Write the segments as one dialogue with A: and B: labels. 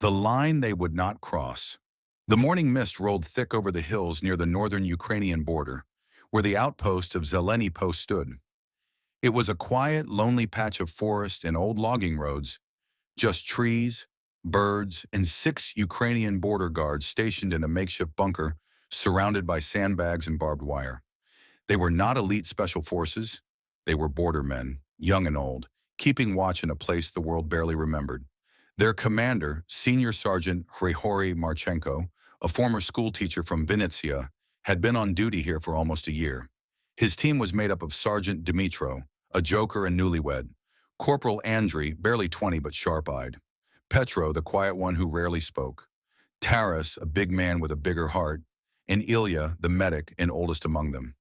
A: The line they would not cross. The morning mist rolled thick over the hills near the northern Ukrainian border, where the outpost of Zeleny Post stood. It was a quiet, lonely patch of forest and old logging roads, just trees, birds, and 6 Ukrainian border guards stationed in a makeshift bunker surrounded by sandbags and barbed wire. They were not elite special forces. They were border men, young and old, keeping watch in a place the world barely remembered. Their commander, Senior Sergeant Hryhorij Marchenko, a former schoolteacher from Vinnytsia, had been on duty here for almost a year. His team was made up of Sergeant Dmitro, a joker and newlywed, Corporal Andriy, barely 20 but sharp-eyed, Petro, the quiet one who rarely spoke, Taras, a big man with a bigger heart, and Ilya, the medic and oldest among them.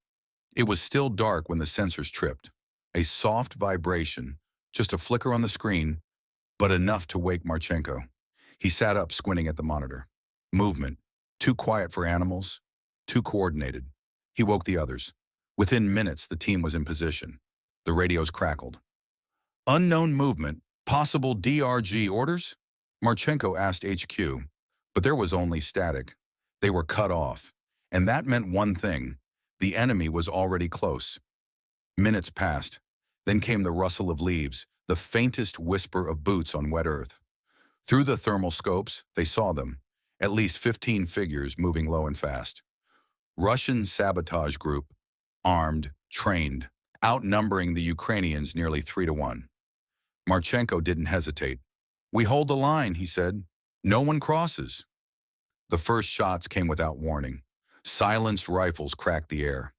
A: It was still dark when the sensors tripped. A soft vibration, just a flicker on the screen, but enough to wake Marchenko. He sat up, squinting at the monitor. Movement. Too quiet for animals, too coordinated. He woke the others. Within minutes, the team was in position. The radios crackled. Unknown movement, possible DRG orders? Marchenko asked HQ, but there was only static. They were cut off, and that meant one thing. The enemy was already close. Minutes passed. Then came the rustle of leaves, the faintest whisper of boots on wet earth. Through the thermal scopes, they saw them, at least 15 figures moving low and fast. Russian sabotage group, armed, trained, outnumbering the Ukrainians nearly 3-1. Marchenko didn't hesitate. "We hold the line," he said. "No one crosses." The first shots came without warning. Silenced rifles cracked the air.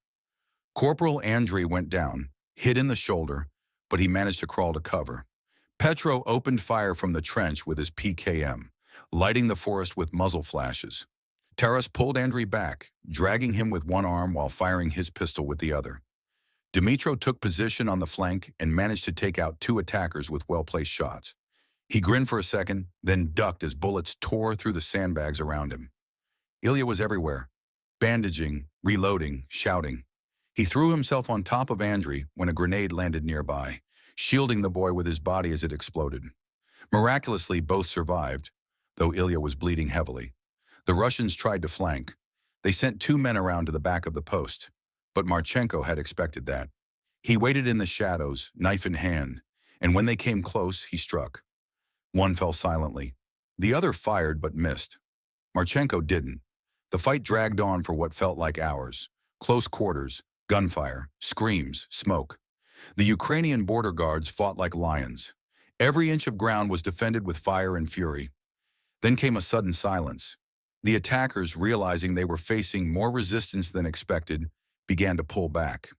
A: Corporal Andriy went down, hit in the shoulder, but he managed to crawl to cover. Petro opened fire from the trench with his PKM, lighting the forest with muzzle flashes. Taras pulled Andriy back, dragging him with one arm while firing his pistol with the other. Dmitro took position on the flank and managed to take out 2 attackers with well-placed shots. He grinned for a second, then ducked as bullets tore through the sandbags around him. Ilya was everywhere, bandaging, reloading, shouting. He threw himself on top of Andriy when a grenade landed nearby, shielding the boy with his body as it exploded. Miraculously, both survived, though Ilya was bleeding heavily. The Russians tried to flank. They sent 2 men around to the back of the post, but Marchenko had expected that. He waited in the shadows, knife in hand, and when they came close, he struck. One fell silently. The other fired but missed. Marchenko didn't. The fight dragged on for what felt like hours. Close quarters, gunfire, screams, smoke. The Ukrainian border guards fought like lions. Every inch of ground was defended with fire and fury. Then came a sudden silence. The attackers, realizing they were facing more resistance than expected, began to pull back.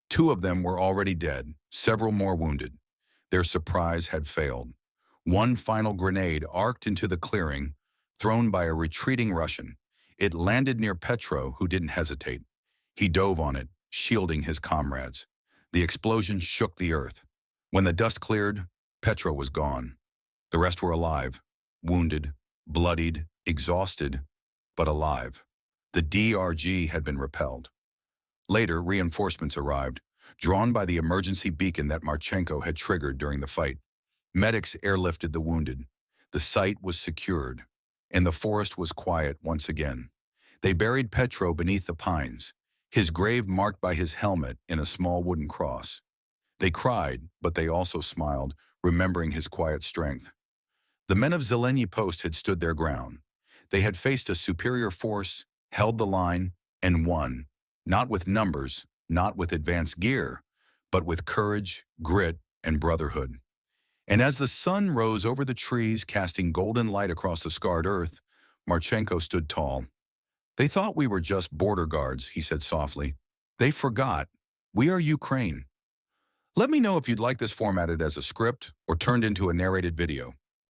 A: 2 of them were already dead, several more wounded. Their surprise had failed. One final grenade arced into the clearing, thrown by a retreating Russian. It landed near Petro, who didn't hesitate. He dove on it, shielding his comrades. The explosion shook the earth. When the dust cleared, Petro was gone. The rest were alive, wounded, bloodied, exhausted, but alive. The DRG had been repelled. Later, reinforcements arrived, drawn by the emergency beacon that Marchenko had triggered during the fight. Medics airlifted the wounded. The site was secured, and the forest was quiet once again. They buried Petro beneath the pines, his grave marked by his helmet in a small wooden cross. They cried, but they also smiled, remembering his quiet strength. The men of Zeleny Post had stood their ground. They had faced a superior force, held the line, and won, not with numbers, not with advanced gear, but with courage, grit, and brotherhood. And as the sun rose over the trees, casting golden light across the scarred earth, Marchenko stood tall. "They thought we were just border guards," he said softly. "They forgot. We are Ukraine." Let me know if you'd like this formatted as a script or turned into a narrated video.